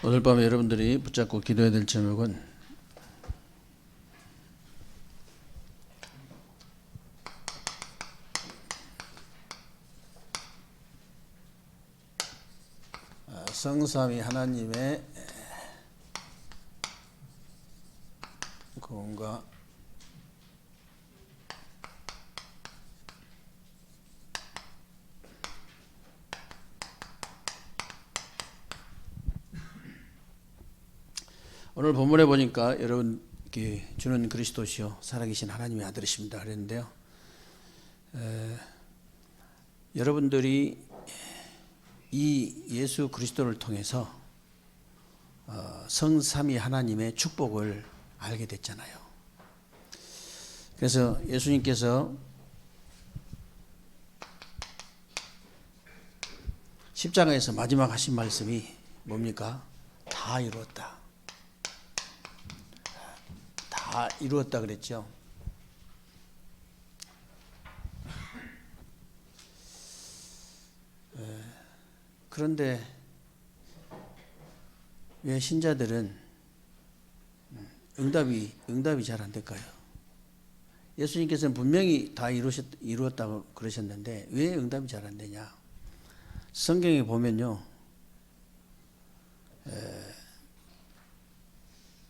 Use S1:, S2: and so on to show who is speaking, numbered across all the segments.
S1: 오늘 밤에 여러분들이 붙잡고 기도해야 될 제목은 성삼위 하나님의 구원과 오늘 본문에 보니까 여러분께 주는 그리스도시요 살아계신 하나님의 아들이십니다 그랬는데요. 여러분들이 이 예수 그리스도를 통해서 성삼위 하나님의 축복을 알게 됐잖아요. 그래서 예수님께서 십자가에서 마지막 하신 말씀이 뭡니까? 다 이루었다. 다 이루었다 그랬죠. 그런데 왜 신자들은 응답이 잘 안 될까요? 예수님께서는 분명히 다 이루었다고 그러셨는데 왜 응답이 잘 안 되냐? 성경에 보면요,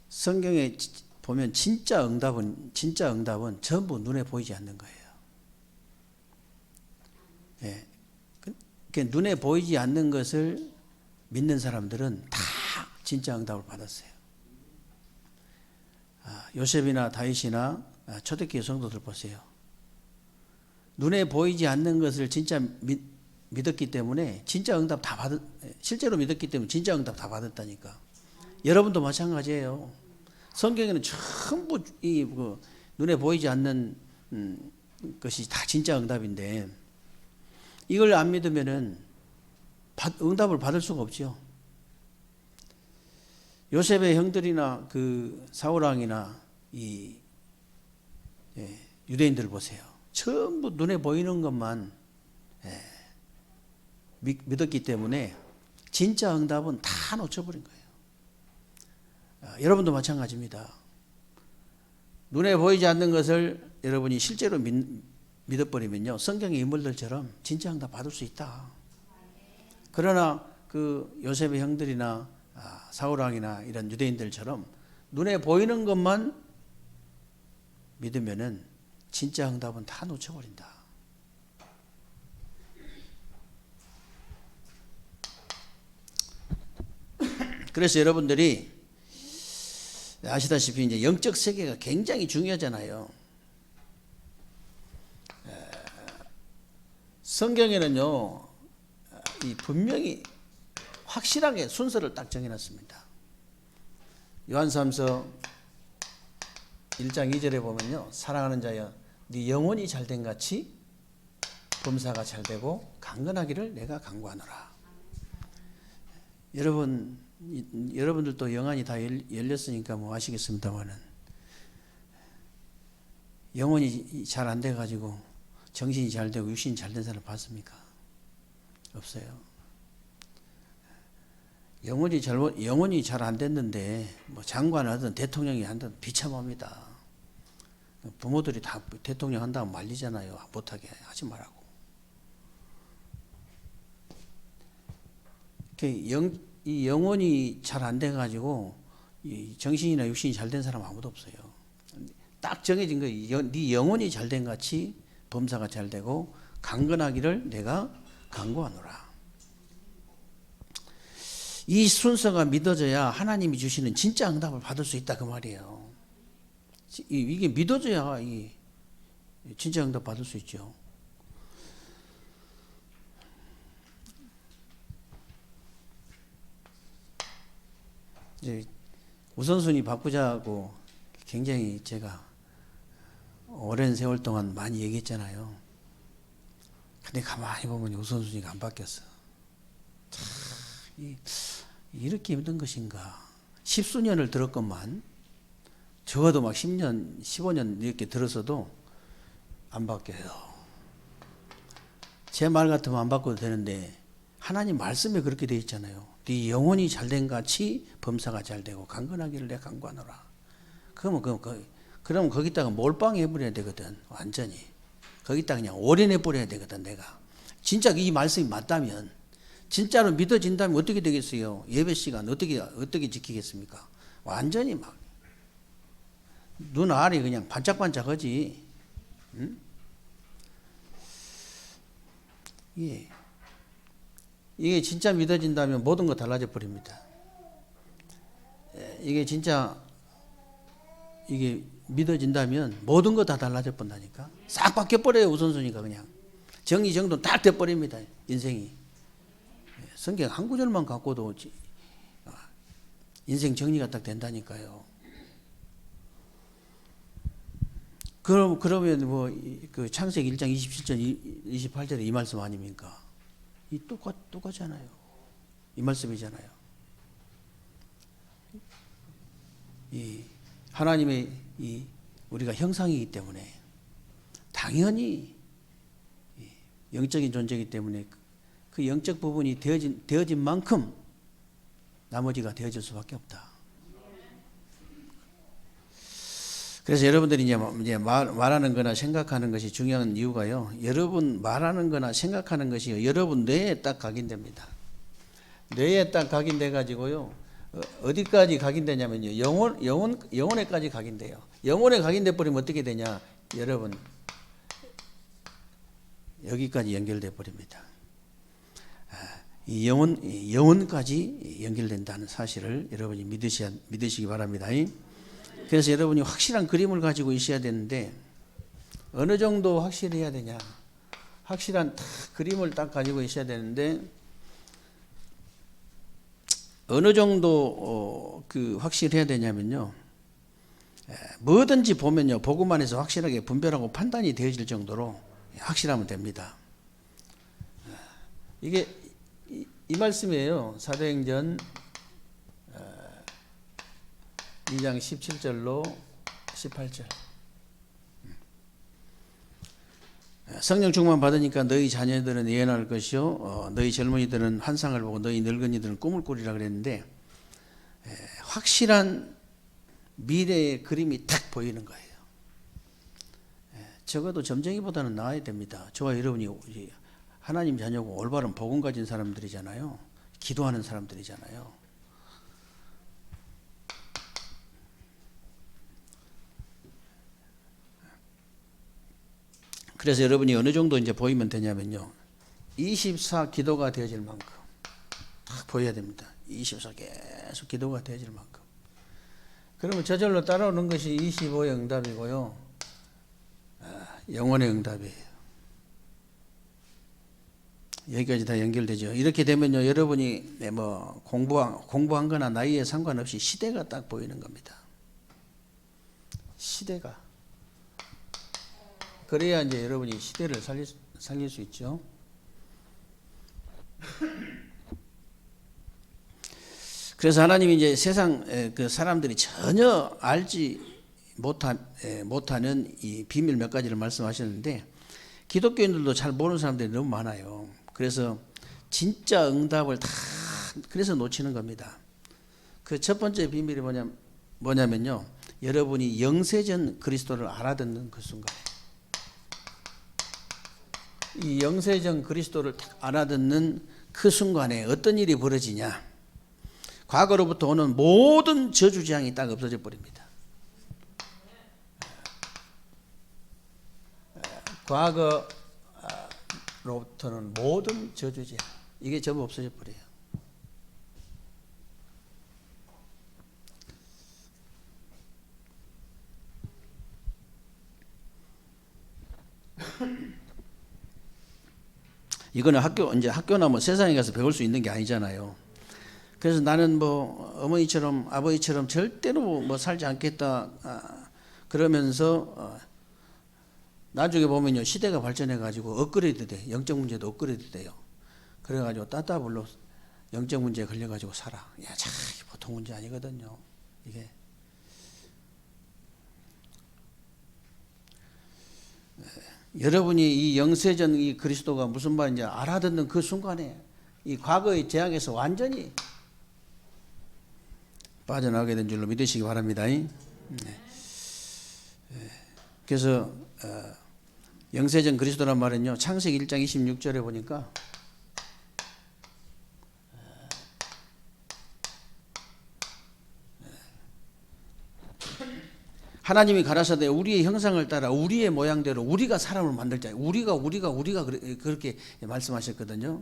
S1: 성경에 보면 진짜 응답은 전부 눈에 보이지 않는 거예요. 예. 그러니까 눈에 보이지 않는 것을 믿는 사람들은 다 진짜 응답을 받았어요. 요셉이나 다윗이나 초대교회 성도들 보세요. 눈에 보이지 않는 것을 진짜 믿었기 때문에 진짜 응답 다 실제로 믿었기 때문에 진짜 응답 다 받았다니까. 여러분도 마찬가지예요. 성경에는 전부 눈에 보이지 않는 것이 다 진짜 응답인데 이걸 안 믿으면은 응답을 받을 수가 없죠. 요셉의 형들이나 그 사울왕이나 이 유대인들 보세요. 전부 눈에 보이는 것만 믿었기 때문에 진짜 응답은 다 놓쳐버린 거예요. 여러분도 마찬가지입니다. 눈에 보이지 않는 것을 여러분이 실제로 믿어버리면요, 성경의 인물들처럼 진짜 응답 받을 수 있다. 그러나 그 요셉의 형들이나 사울왕이나 이런 유대인들처럼 눈에 보이는 것만 믿으면은 진짜 응답은 다 놓쳐버린다. 그래서 여러분들이 아시다시피 이제 영적 세계가 굉장히 중요하잖아요. 성경에는요, 분명히 확실하게 순서를 딱 정해놨습니다. 요한삼서 1장 2절에 보면요, 사랑하는 자여 네 영혼이 잘된 같이 범사가 잘되고 강건하기를 내가 간구하노라. 여러분들도 영안이 다 열렸으니까 뭐 아시겠습니다만은 영혼이 잘 안 돼가지고 정신이 잘 되고 육신이 잘 된 사람 봤습니까? 없어요. 영혼이 잘 안 됐는데 뭐 장관 하든 대통령이 하든 비참합니다. 부모들이 다 대통령 한다고 말리잖아요. 못하게 하지 말라고. 이 영혼이 잘 안 돼가지고 정신이나 육신이 잘 된 사람 아무도 없어요. 딱 정해진 거예요. 네 영혼이 잘 된 같이 범사가 잘 되고 강건하기를 내가 간구하노라. 이 순서가 믿어져야 하나님이 주시는 진짜 응답을 받을 수 있다 그 말이에요. 이게 믿어져야 진짜 응답 받을 수 있죠. 이제 우선순위 바꾸자고 굉장히 제가 오랜 세월 동안 많이 얘기했잖아요. 근데 가만히 보면 우선순위가 안 바뀌었어. 참, 이렇게 힘든 것인가. 10수년을 들었건만, 적어도 막 10년, 15년 이렇게 들었어도 안 바뀌어요. 제 말 같으면 안 바꿔도 되는데 하나님 말씀에 그렇게 되어 있잖아요. 네 영혼이 잘된 같이 범사가 잘되고 강건하기를 내가 강구하노라. 그러면 거기다가 몰빵해 버려야 되거든. 완전히 거기다가 그냥 올인해 버려야 되거든. 내가 진짜 이 말씀이 맞다면, 진짜로 믿어진다면 어떻게 되겠어요? 예배 시간 어떻게 지키겠습니까? 완전히 막 눈 알이 그냥 반짝반짝하지. 응? 예. 이게 진짜 믿어진다면 모든 거 달라져 버립니다. 이게 진짜 이게 믿어진다면 모든 거 다 달라져 버린다니까. 싹 바뀌어 버려요. 우선순위가 그냥 정리정돈 딱 돼 버립니다. 인생이. 성경 한 구절만 갖고도 인생 정리가 딱 된다니까요. 그러면 그 창세기 1장 27절 28절에 이 말씀 아닙니까? 이 똑같잖아요. 이 말씀이잖아요. 이 하나님의 우리가 형상이기 때문에 당연히 영적인 존재이기 때문에 그 영적 부분이 되어진 만큼 나머지가 되어질 수밖에 없다. 그래서 여러분들이 이제 말하는 거나 생각하는 것이 중요한 이유가요. 여러분 말하는 거나 생각하는 것이 여러분 뇌에 딱 각인됩니다. 뇌에 딱 각인돼 가지고요. 어디까지 각인되냐면요. 영혼에까지 각인돼요. 영혼에 각인돼 버리면 어떻게 되냐? 여러분 여기까지 연결돼 버립니다. 이 영혼까지 연결된다는 사실을 여러분이 믿으시기 바랍니다. 그래서 여러분이 확실한 그림을 가지고 있어야 되는데, 어느 정도 확실해야 되냐? 확실한 그림을 딱 가지고 있어야 되는데, 어느 정도 확실해야 되냐면요. 뭐든지 보면요, 보고만 해서 확실하게 분별하고 판단이 되어질 정도로 확실하면 됩니다. 이게 이 말씀이에요. 사도행전 2장 17절로 18절. 성령 충만 받으니까 너희 자녀들은 예언할 것이요, 너희 젊은이들은 환상을 보고 너희 늙은이들은 꿈을 꾸리라 그랬는데, 확실한 미래의 그림이 딱 보이는 거예요. 적어도 점쟁이보다는 나아야 됩니다. 저와 여러분이 하나님 자녀고 올바른 복음 가진 사람들이잖아요. 기도하는 사람들이잖아요. 그래서 여러분이 어느 정도 이제 보이면 되냐면요. 24 기도가 되어질 만큼 딱 보여야 됩니다. 24 계속 기도가 되어질 만큼. 그러면 저절로 따라오는 것이 25의 응답이고요. 영혼의 응답이에요. 여기까지 다 연결되죠. 이렇게 되면요, 여러분이 뭐 공부한 거나 나이에 상관없이 시대가 딱 보이는 겁니다. 시대가. 그래야 이제 여러분이 시대를 살릴 수 있죠. 그래서 하나님이 이제 세상 그 사람들이 전혀 알지 못하는 이 비밀 몇 가지를 말씀하셨는데, 기독교인들도 잘 모르는 사람들이 너무 많아요. 그래서 진짜 응답을 다 그래서 놓치는 겁니다. 그 첫 번째 비밀이 뭐냐면요, 여러분이 영세전 그리스도를 알아듣는 그 순간에, 이 영세전 그리스도를 딱 알아듣는 그 순간에 어떤 일이 벌어지냐? 과거로부터 오는 모든 저주장이 딱 없어져 버립니다. 과거로부터는 모든 저주장, 이게 전부 없어져 버려요. 이거는 학교나 뭐 세상에 가서 배울 수 있는 게 아니잖아요. 그래서 나는 뭐 어머니처럼 아버지처럼 절대로 뭐 살지 않겠다 그러면서 나중에 보면요, 시대가 발전해 가지고 업그레이드 돼. 영적 문제도 업그레이드 돼요. 그래 가지고 따따블로 영적 문제에 걸려 가지고 살아. 야, 참 보통 문제 아니거든요. 이게 여러분이 이 영세전 이 그리스도가 무슨 말인지 알아듣는 그 순간에 이 과거의 재앙에서 완전히 빠져나오게 된 줄로 믿으시기 바랍니다. 네. 그래서 영세전 그리스도란 말은요, 창세기 1장 26절에 보니까 하나님이 가라사대 우리의 형상을 따라 우리의 모양대로 우리가 사람을 만들자. 우리가 그렇게 말씀하셨거든요.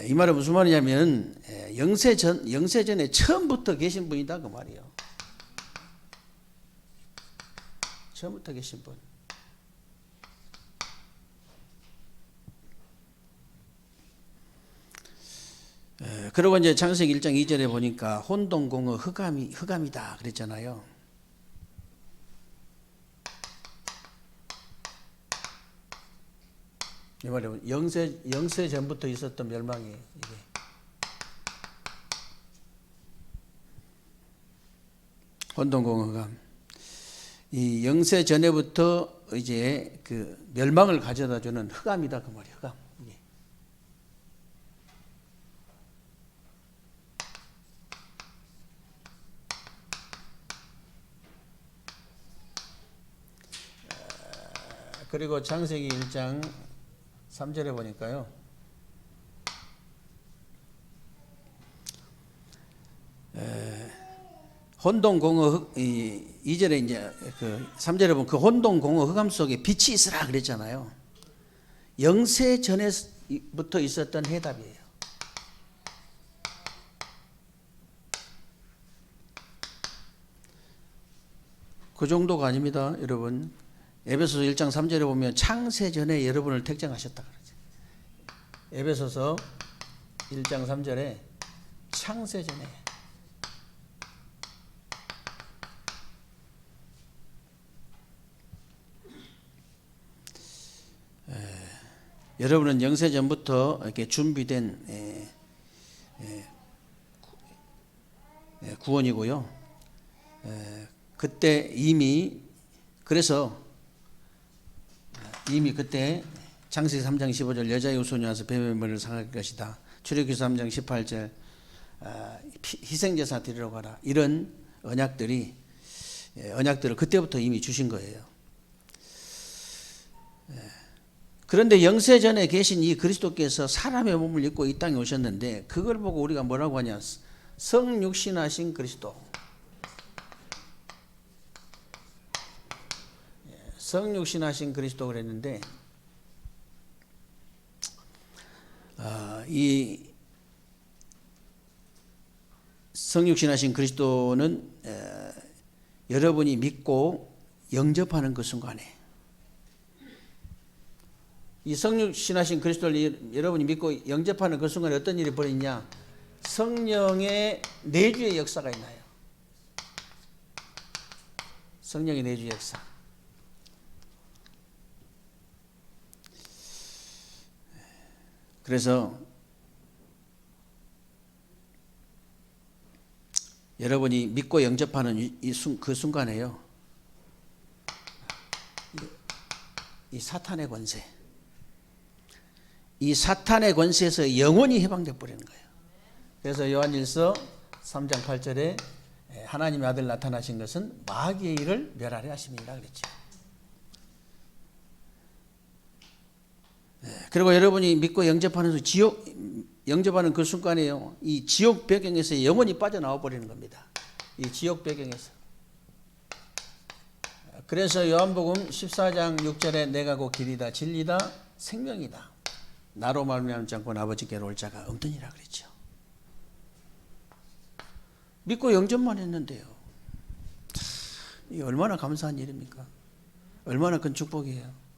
S1: 이 말은 무슨 말이냐면 영세전에 처음부터 계신 분이다 그 말이에요. 처음부터 계신 분. 그리고 이제 창세기 1장 2절에 보니까 혼동공어 흑암이다 그랬잖아요. 이 말은 영세 전부터 있었던 멸망이 이게. 혼동공허감. 이 영세 전에부터 이제 그 멸망을 가져다주는 흑암이다 그 말이에요. 흑암. 이게. 그리고 창세기 1장 3절에 보니까요. 혼동공허 2절에 이제 그 3절에 보면 그 혼동공허 흑암 속에 빛이 있으라 그랬잖아요. 영세 전에부터 있었던 해답이에요. 그 정도가 아닙니다, 여러분. 에베소서 1장 3절에 보면 창세 전에 여러분을 택정하셨다 그러죠. 에베소서 1장 3절에 창세 전에 여러분은 영세 전부터 이렇게 준비된 구원이고요. 그때 이미 그때 창세기 3장 15절 여자의 후손이 와서 뱀의 머리를 상할 것이다. 출애굽기 3장 18절 희생제사 드리러 가라. 이런 언약들을 그때부터 이미 주신 거예요. 그런데 영세 전에 계신 이 그리스도께서 사람의 몸을 입고 이 땅에 오셨는데 그걸 보고 우리가 뭐라고 하냐? 성육신하신 그리스도. 성육신하신 그리스도 그랬는데 이 성육신하신 그리스도는 여러분이 믿고 영접하는 그 순간에 이 성육신하신 그리스도를 여러분이 믿고 영접하는 그 순간에 어떤 일이 벌어지냐? 성령의 내주의 역사가 있나요? 성령의 내주의 역사. 그래서 여러분이 믿고 영접하는 그 순간에요, 이 사탄의 권세, 이 사탄의 권세에서 영원히 해방되어 버리는 거예요. 그래서 요한일서 3장 8절에 하나님의 아들 나타나신 것은 마귀의 일을 멸하려 하심이라 그랬죠. 그리고 여러분이 믿고 영접하는 영접하는 그 순간에요, 이 지옥 배경에서 영원히 빠져나와 버리는 겁니다. 이 지옥 배경에서. 그래서 요한복음 14장 6절에 내가 곧 길이다 진리다 생명이다. 나로 말미암지 않고는 아버지께로 올 자가 없느니라 그랬죠. 믿고 영접만 했는데요. 이게 얼마나 감사한 일입니까? 얼마나 큰 축복이에요.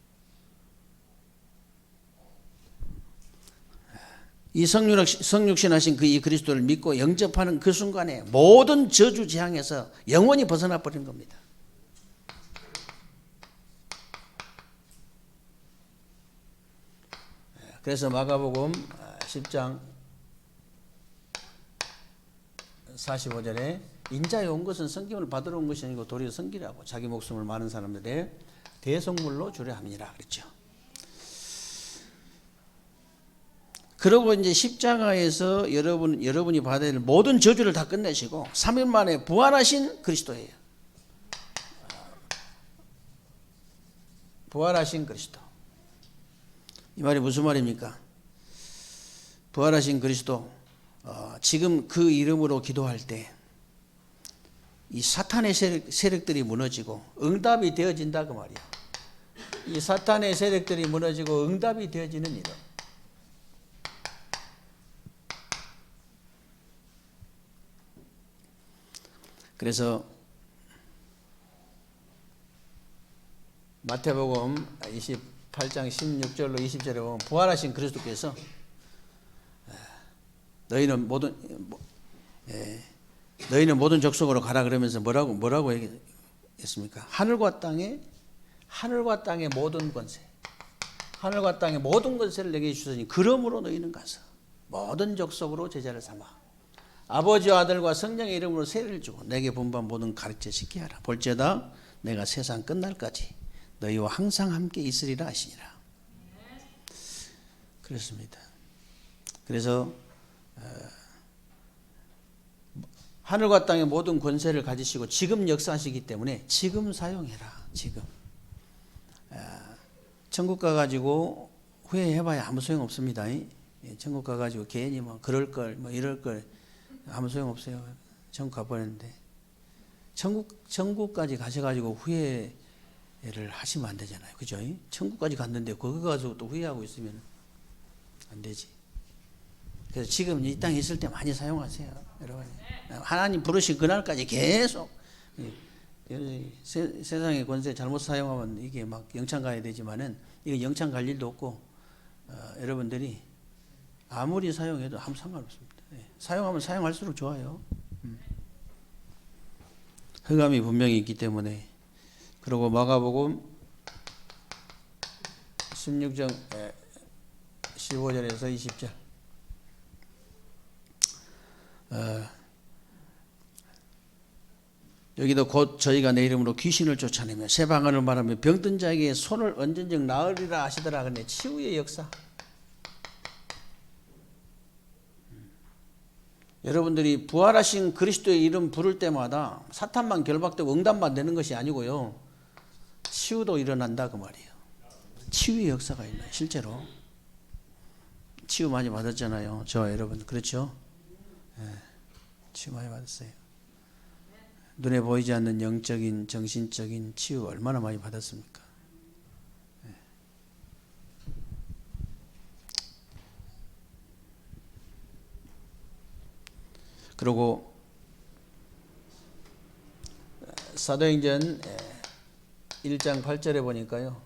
S1: 이 성육신하신 그 이 그리스도를 믿고 영접하는 그 순간에 모든 저주 재앙에서 영원히 벗어나 버린 겁니다. 그래서 마가복음 10장 45절에 인자에 온 것은 섬김을 받으러 온 것이 아니고 도리어 섬기라고 자기 목숨을 많은 사람들의 대속물로 주려 함이라 그랬죠. 그리고 이제 십자가에서 여러분이 받아야 될 모든 저주를 다 끝내시고 3일 만에 부활하신 그리스도예요. 부활하신 그리스도. 이 말이 무슨 말입니까? 부활하신 그리스도. 지금 그 이름으로 기도할 때 이 사탄의 세력들이 무너지고 응답이 되어진다 그 말이야. 이 사탄의 세력들이 무너지고 응답이 되어지는 이름. 그래서 마태복음 28장 16절로 20절에 보면 부활하신 그리스도께서 너희는 모든 족속으로 가라 그러면서 뭐라고 얘기했습니까? 하늘과 땅의 모든 권세, 하늘과 땅의 모든 권세를 내게 주셨으니 그러므로 너희는 가서 모든 족속으로 제자를 삼아 아버지와 아들과 성령의 이름으로 세례를 주고 내게 분부한 모든 가르쳐 지키게 하라. 볼지어다 내가 세상 끝날까지 너희와 항상 함께 있으리라 하시니라. 그렇습니다. 그래서 하늘과 땅의 모든 권세를 가지시고 지금 역사하시기 때문에 지금 사용해라. 지금. 천국 가가지고 후회해봐야 아무 소용 없습니다. 천국 가가지고 괜히 뭐 그럴 걸, 뭐 이럴 걸 아무 소용 없어요. 천국 가버렸는데 천국까지 가셔가지고 후회를 하시면 안 되잖아요. 그죠? 천국까지 갔는데 거기 가서 또 후회하고 있으면 안 되지. 그래서 지금 이 땅에 있을 때 많이 사용하세요. 여러분. 하나님 부르신 그날까지 계속 세상의 권세 잘못 사용하면 이게 막 영창 가야 되지만은 이거 영창 갈 일도 없고 여러분들이 아무리 사용해도 아무 상관없습니다. 사용하면 사용할수록 좋아요. 흑암이 분명히 있기 때문에. 그리고 마가복음 16장 15절에서 20절 여기도 곧 저희가 내 이름으로 귀신을 쫓아내며 새 방언을 말하며 병든 자에게 손을 얹은즉 나으리라 하시더라. 근데 치유의 역사. 여러분들이 부활하신 그리스도의 이름 부를 때마다 사탄만 결박되고 응답만 되는 것이 아니고요. 치유도 일어난다 그 말이에요. 치유의 역사가 있나요? 실제로. 치유 많이 받았잖아요. 저와 여러분. 그렇죠? 네. 치유 많이 받았어요. 눈에 보이지 않는 영적인 정신적인 치유 얼마나 많이 받았습니까? 네. 그리고 사도행전 1장 8절에 보니까요.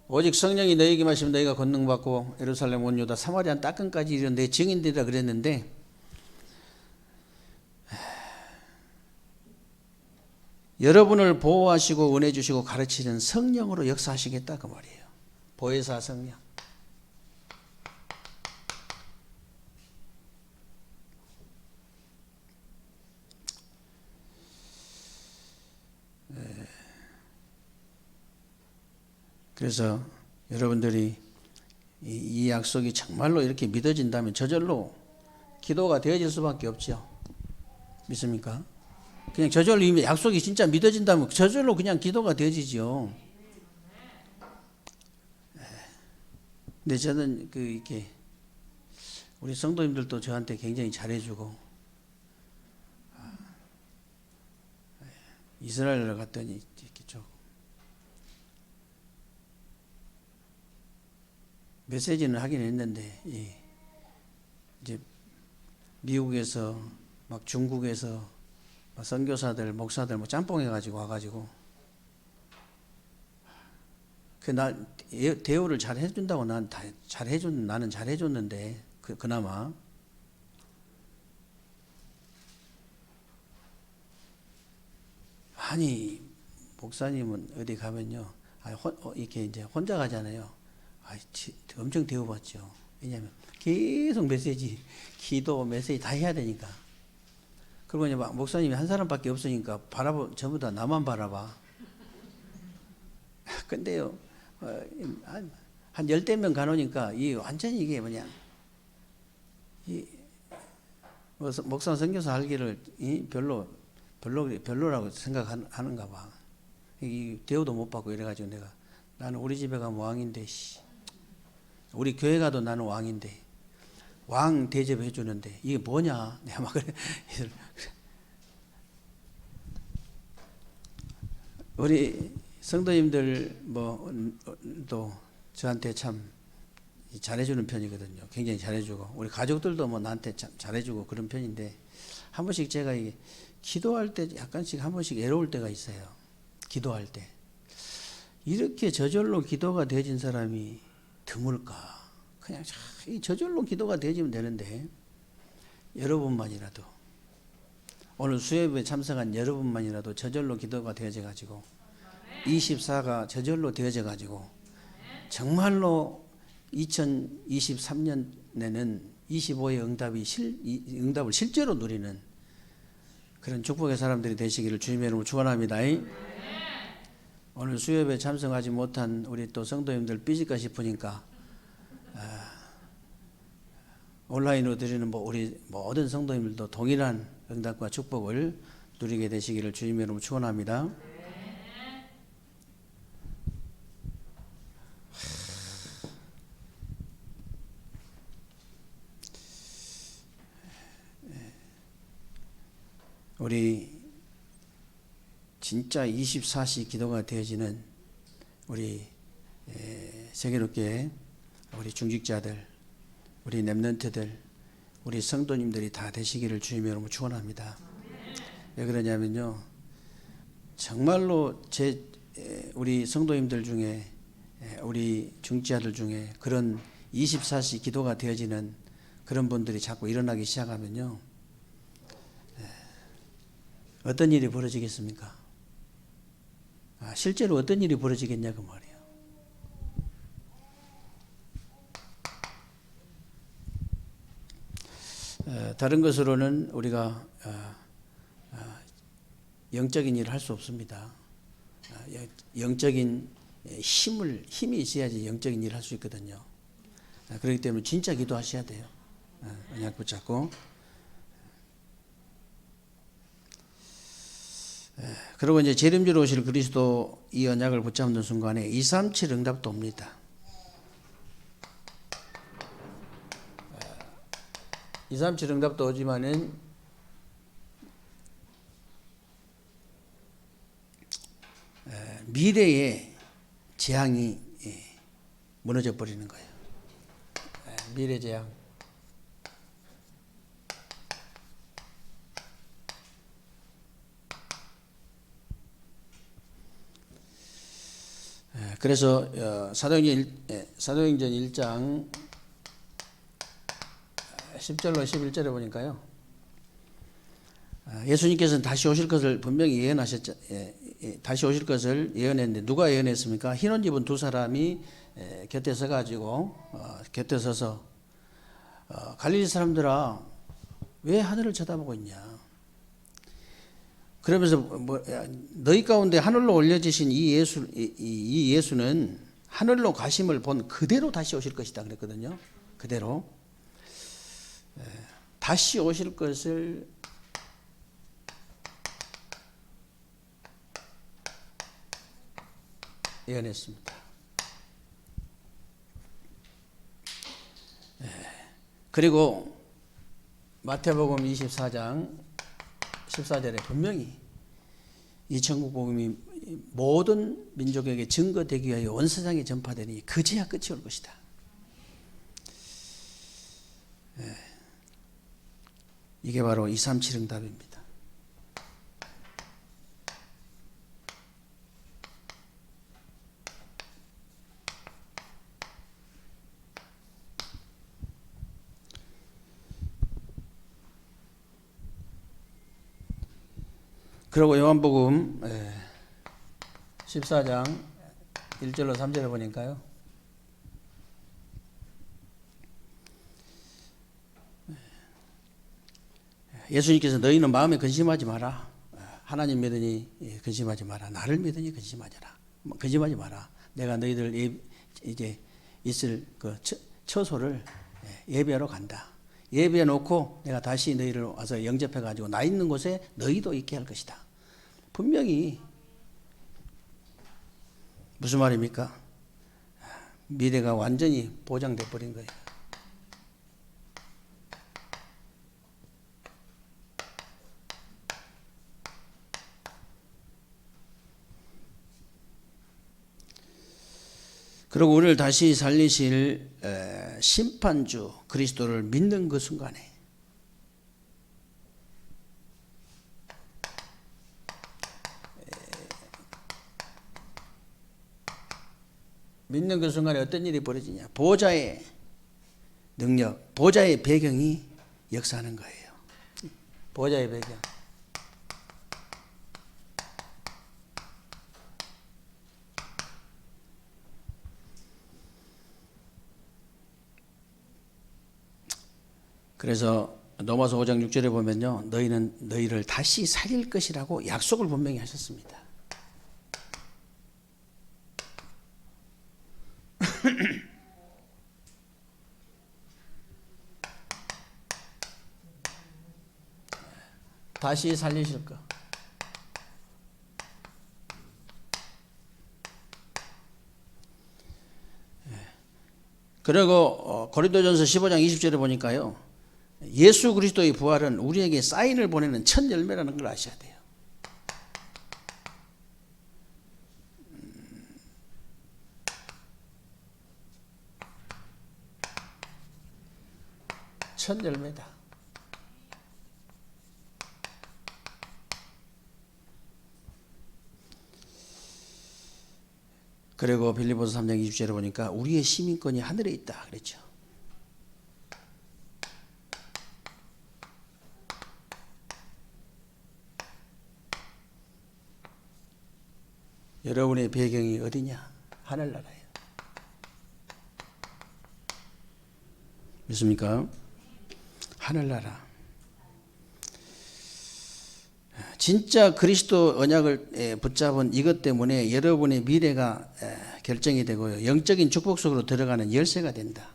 S1: 오직 성령이 너희에게 마시면 너희가 권능 받고 예루살렘 온 유다 사마리아 땅끝까지 이르는 내 증인되리라 그랬는데 여러분을 보호하시고 은혜 주시고 가르치는 성령으로 역사하시겠다 그 말이에요. 보혜사 성령. 그래서 여러분들이 이 약속이 정말로 이렇게 믿어진다면 저절로 기도가 되어질 수밖에 없죠. 믿습니까? 그냥 저절로 이미 약속이 진짜 믿어진다면 저절로 그냥 기도가 되어지죠. 근데 저는 이렇게 우리 성도님들도 저한테 굉장히 잘해주고 이스라엘을 갔더니 이렇게 좀 메시지는 하긴 했는데 이제 미국에서 막 중국에서 선교사들 목사들 뭐 짬뽕해 가지고 와가지고 나 대우를 잘 해준다고 나는 잘 해줬는데 그나마 아니 목사님은 어디 가면요 이렇게 이제 혼자 가잖아요. 엄청 대우받죠. 왜냐하면 계속 메시지, 기도, 메시지 다 해야 되니까. 그리고 이제 목사님이 한 사람밖에 없으니까 전부 다 나만 바라봐. 근데요, 한 10대 명 가놓으니까 이 완전히 이게 뭐냐, 이 목사 선교사 할기를 별로라고 생각하는가 봐. 이 대우도 못 받고 이래가지고 내가, 나는 우리 집에 가면 왕인데, 우리 교회 가도 나는 왕인데, 왕 대접해 주는데 이게 뭐냐, 내가 막 그래. 우리 성도님들 또 저한테 참 잘해주는 편이거든요. 굉장히 잘해주고, 우리 가족들도 나한테 참 잘해주고 그런 편인데, 한 번씩 제가 이게 기도할 때 약간씩 한 번씩 외로울 때가 있어요. 기도할 때 이렇게 저절로 기도가 되어진 사람이 드물까. 그냥 저절로 기도가 되어지면 되는데, 여러분만이라도, 오늘 수협에 참석한 여러분만이라도 저절로 기도가 되어져 가지고, 24가 저절로 되어져 가지고, 정말로 2023년에는 25의 응답을 실제로 누리는 그런 축복의 사람들이 되시기를 주님의 이름으로 축원합니다. 오늘 수협에 참석하지 못한 우리 또 성도님들 삐질까 싶으니까 온라인으로 드리는 우리 모든 성도님들도 동일한 응답과 축복을 누리게 되시기를 주님의 이름으로 축원합니다. 우리 진짜 24시 기도가 되어지는 우리 세계롭게 우리 중직자들, 우리 렘넌트들, 우리 성도님들이 다 되시기를 주님의 이름으로 축원합니다. 왜 그러냐면요, 정말로 우리 성도님들 중에, 우리 중직자들 중에 그런 24시 기도가 되어지는 그런 분들이 자꾸 일어나기 시작하면요, 어떤 일이 벌어지겠습니까? 실제로 어떤 일이 벌어지겠냐고 말이에요. 다른 것으로는 우리가 영적인 일을 할 수 없습니다. 영적인 힘이 있어야지 영적인 일을 할 수 있거든요. 그렇기 때문에 진짜 기도하셔야 돼요. 언약 붙잡고. 그리고 이제 재림주로 오실 그리스도 이 언약을 붙잡는 순간에 237 응답도 옵니다. 237 응답도 오지만은 미래의 재앙이 무너져 버리는 거예요. 미래 재앙. 그래서 사도행전 1장 10절로 11절에 보니까요, 예수님께서는 다시 오실 것을 분명히 예언하셨죠. 다시 오실 것을 예언했는데 누가 예언했습니까? 흰 옷 입은 두 사람이 곁에 서가지고 곁에 서서 갈릴리 사람들아 왜 하늘을 쳐다보고 있냐? 그러면서 너희 가운데 하늘로 올려지신 이 예수는 하늘로 가심을 본 그대로 다시 오실 것이다 그랬거든요. 그대로 다시 오실 것을 예언했습니다. 그리고 마태복음 24장 14절에 분명히 이 천국 복음이 모든 민족에게 증거되기 위하여 온 세상에 전파되니 그제야 끝이 올 것이다. 이게 바로 237 응답입니다. 그리고 요한복음 14장 1절로 3절에 보니까요, 예수님께서 너희는 마음에 근심하지 마라. 하나님 믿으니 근심하지 마라. 나를 믿으니 근심하지 마라. 내가 너희들 이제 있을 그 처소를 예배하러 간다. 예배해 놓고 내가 다시 너희를 와서 영접해 가지고 나 있는 곳에 너희도 있게 할 것이다. 분명히 무슨 말입니까? 미래가 완전히 보장돼 버린 거예요. 그리고 우리를 다시 살리실 심판주 그리스도를 믿는 그 순간에 믿는 그 순간에 어떤 일이 벌어지냐? 보좌의 능력, 보좌의 배경이 역사하는 거예요. 보좌의 배경. 그래서 로마서 5장 6절에 보면요, 너희는 너희를 다시 살릴 것이라고 약속을 분명히 하셨습니다. 다시 살리실 거. 그리고 고린도전서 15장 20절에 보니까요, 예수 그리스도의 부활은 우리에게 사인을 보내는 첫 열매라는 걸 아셔야 돼요. 첫 열매다. 그리고 빌립보서 3장 20절에 보니까 우리의 시민권이 하늘에 있다 그랬죠. 여러분의 배경이 어디냐? 하늘나라예요. 믿습니까? 하늘나라. 진짜 그리스도 언약을 붙잡은 이것 때문에 여러분의 미래가 결정이 되고요. 영적인 축복 속으로 들어가는 열쇠가 된다.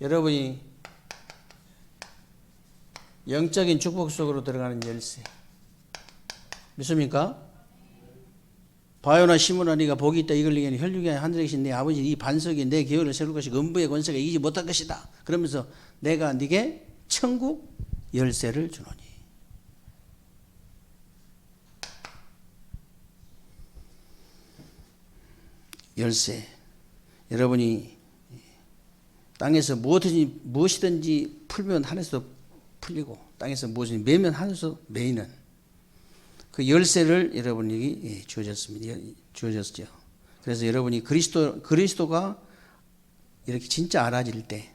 S1: 여러분이 영적인 축복 속으로 들어가는 열쇠. 믿습니까? 바요나 시므나 네가 복이 있다. 이걸 얘기하니 혈육이 아닌 하늘에 계신 내 아버지 이 반석이 내 계율을 세울 것이고 음부의 권세가 이기지 못할 것이다. 그러면서 내가 네게 천국 열쇠를 주노니. 열쇠. 여러분이 땅에서 무엇이든지 풀면 하늘에서 풀리고 땅에서 무엇이든지 매면 하늘에서 매이는 그 열쇠를 여러분에게 주어졌죠. 그래서 여러분이 그리스도가 이렇게 진짜 알아질 때,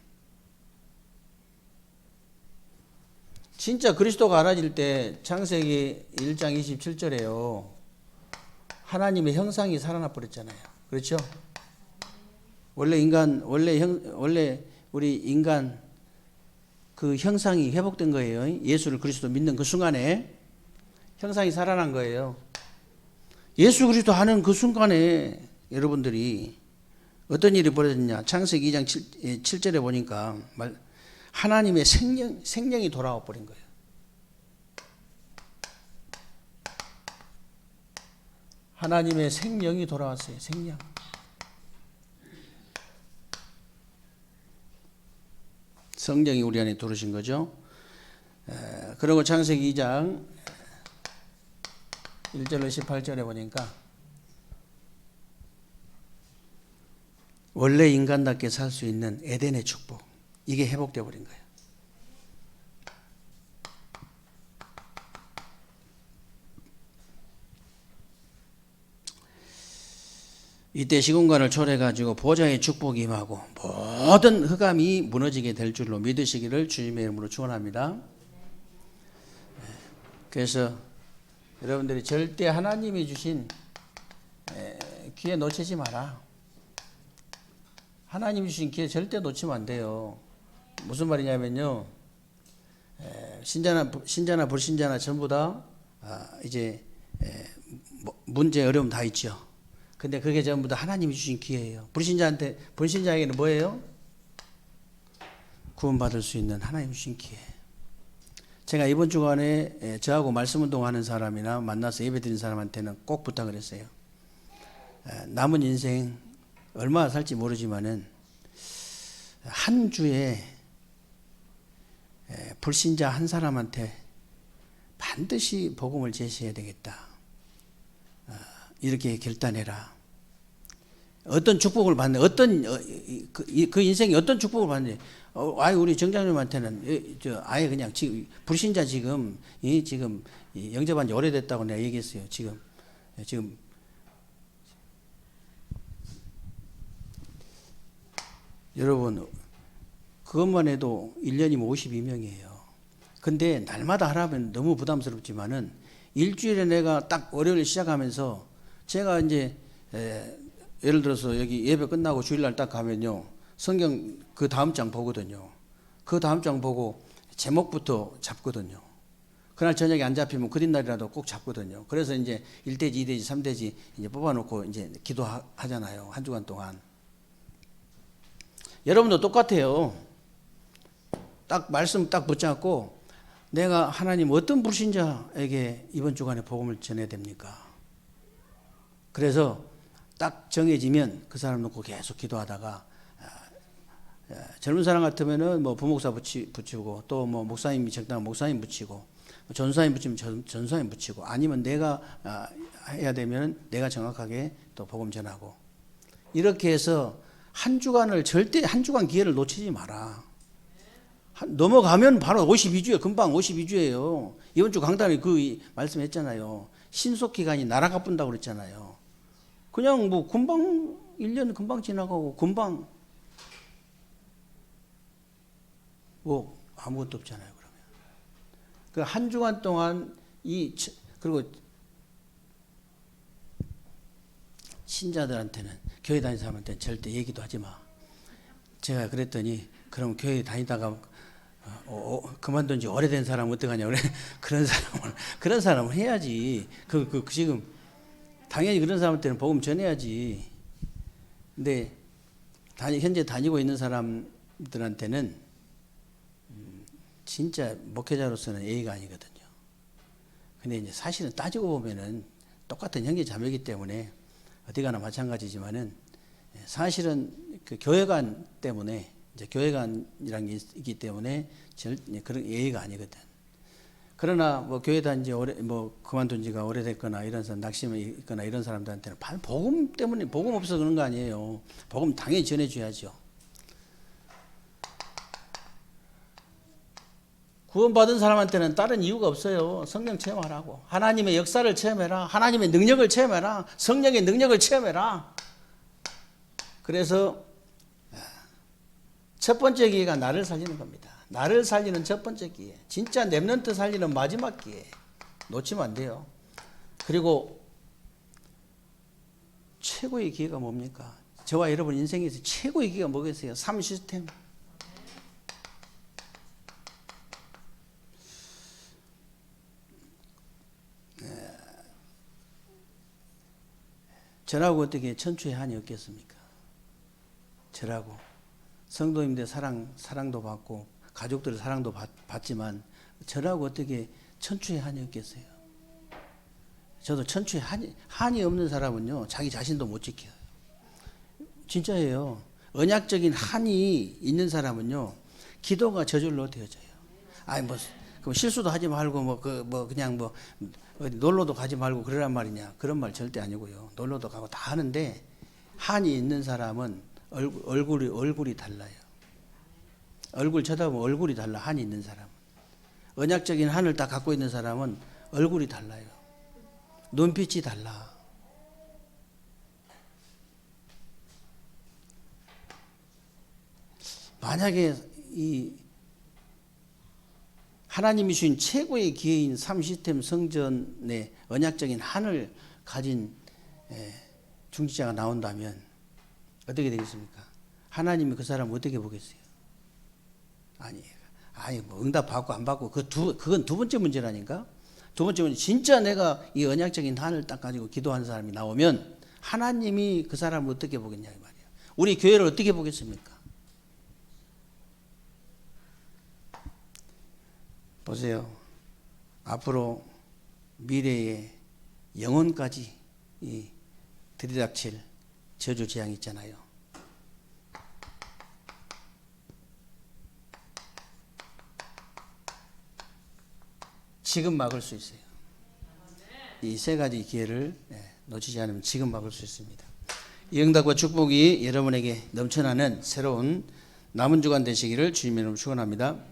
S1: 진짜 그리스도가 알아질 때 창세기 1장 27절에요. 하나님의 형상이 살아나 버렸잖아요. 그렇죠? 원래 우리 인간 그 형상이 회복된 거예요. 예수를 그리스도 믿는 그 순간에 형상이 살아난 거예요. 예수 그리스도 하는 그 순간에 여러분들이 어떤 일이 벌어졌냐? 창세기 2장 7절에 보니까 하나님의 생명이 돌아와 버린 거예요. 하나님의 생명이 돌아왔어요. 생명. 성령이 우리 안에 들어오신 거죠. 그리고 창세기 2장 1절로 18절에 보니까 원래 인간답게 살 수 있는 에덴의 축복, 이게 회복되어 버린 거예요. 이때 시공간을 초래해가지고 보좌의 축복이 임하고 모든 흑암이 무너지게 될 줄로 믿으시기를 주님의 이름으로 축원합니다. 그래서 여러분들이 절대 하나님이 주신 기회 놓치지 마라. 하나님이 주신 기회 절대 놓치면 안 돼요. 무슨 말이냐면요, 신자나 불신자나 전부 다 이제 문제 어려움 다 있죠. 근데 그게 전부 다 하나님이 주신 기회예요. 불신자에게는 뭐예요? 구원받을 수 있는 하나님이 주신 기회. 제가 이번 주간에 저하고 말씀 운동하는 사람이나 만나서 예배드린 사람한테는 꼭 부탁을 했어요. 남은 인생 얼마나 살지 모르지만은 한 주에 불신자 한 사람한테 반드시 복음을 제시해야 되겠다. 이렇게 결단해라. 어떤 축복을 받는, 그 인생이 어떤 축복을 받는지, 아예 우리 정장님한테는 아예 그냥 지금 불신자 지금 영접한 지 오래됐다고 내가 얘기했어요. 지금 여러분 그것만 해도 1년이면 52명이에요. 근데 날마다 하라면 너무 부담스럽지만은 일주일에 내가 딱 월요일 시작하면서 제가 이제 예를 들어서 여기 예배 끝나고 주일날 딱 가면요. 성경 그 다음 장 보거든요. 그 다음 장 보고 제목부터 잡거든요. 그날 저녁에 안 잡히면 그 뒷날이라도 꼭 잡거든요. 그래서 이제 1대지, 2대지, 3대지 이제 뽑아놓고 이제 기도하잖아요. 한 주간 동안. 여러분도 똑같아요. 딱 말씀 딱 붙잡고 내가 하나님 어떤 불신자에게 이번 주간에 복음을 전해야 됩니까? 그래서 딱 정해지면 그 사람 놓고 계속 기도하다가 젊은 사람 같으면은 뭐 부목사 붙이고 또 뭐 목사님이 적당한 목사님 붙이고 전사님 붙이면 전사님 붙이고 아니면 내가 해야 되면 내가 정확하게 또 복음 전하고 이렇게 해서 한 주간을 절대 한 주간 기회를 놓치지 마라. 넘어가면 바로 52주에 금방 52주예요. 이번 주 강단에 그 말씀했잖아요. 신속 기간이 날아가 뿐다고 그랬잖아요. 그냥 뭐 금방 1년 금방 지나가고 금방 뭐 아무것도 없잖아요. 그러면 그 한 주간 동안 그리고 신자들한테는 교회 다니는 사람한테는 절대 얘기도 하지 마. 제가 그랬더니 그럼 교회 다니다가 그만둔 지 오래된 사람 어떡하냐 그래. 그런 사람을 해야지. 지금 당연히 그런 사람한테는 복음 전해야지. 근데 현재 다니고 있는 사람들한테는 진짜 목회자로서는 예의가 아니거든요. 근데 이제 사실은 따지고 보면은 똑같은 형제 자매이기 때문에 어디 가나 마찬가지지만은 사실은 그 교회관 때문에 이제 교회관이라는 게 있기 때문에 그런 예의가 아니거든. 그러나 뭐 교회 다닌 지 그만둔 지가 오래됐거나 이런 사람 낙심이 있거나 이런 사람들한테는 복음 때문에 복음 없어서 그런 거 아니에요. 복음 당연히 전해줘야죠. 구원받은 사람한테는 다른 이유가 없어요. 성령 체험하라고. 하나님의 역사를 체험해라. 하나님의 능력을 체험해라. 성령의 능력을 체험해라. 그래서 첫 번째 기회가 나를 살리는 겁니다. 나를 살리는 첫 번째 기회. 진짜 렘넌트 살리는 마지막 기회. 놓치면 안 돼요. 그리고 최고의 기회가 뭡니까? 저와 여러분 인생에서 최고의 기회가 뭐겠어요? 3 시스템. 저라고 어떻게 천추의 한이 없겠습니까? 저라고 성도님들 사랑도 받고 가족들 사랑도 받지만 저라고 어떻게 천추의 한이 없겠어요? 저도 천추의 한이 없는 사람은요 자기 자신도 못 지켜요. 진짜예요. 언약적인 한이 있는 사람은요 기도가 저절로 되어져요. 그럼 실수도 하지 말고 그냥 어디 놀러도 가지 말고 그러란 말이냐? 그런 말 절대 아니고요. 놀러도 가고 다 하는데 한이 있는 사람은 얼굴이 달라요. 얼굴 쳐다보면 얼굴이 달라. 한이 있는 사람은. 언약적인 한을 딱 갖고 있는 사람은 얼굴이 달라요. 눈빛이 달라. 만약에 하나님이 주신 최고의 기회인 3시스템 성전의 언약적인 한을 가진 중직자가 나온다면 어떻게 되겠습니까? 하나님이 그 사람을 어떻게 보겠어요? 응답 받고 안 받고 그건 두 번째 문제라니까. 두 번째 문제 진짜 내가 이 언약적인 한을 딱 가지고 기도하는 사람이 나오면 하나님이 그 사람을 어떻게 보겠냐 이 말이에요. 우리 교회를 어떻게 보겠습니까? 보세요. 앞으로 미래에 영혼까지 이 들이닥칠 저주 재앙이 있잖아요. 지금 막을 수 있어요. 이 세 가지 기회를 놓치지 않으면 지금 막을 수 있습니다. 이 응답과 축복이 여러분에게 넘쳐나는 새로운 남은 주간 되시기를 주님의 이름으로 축원합니다.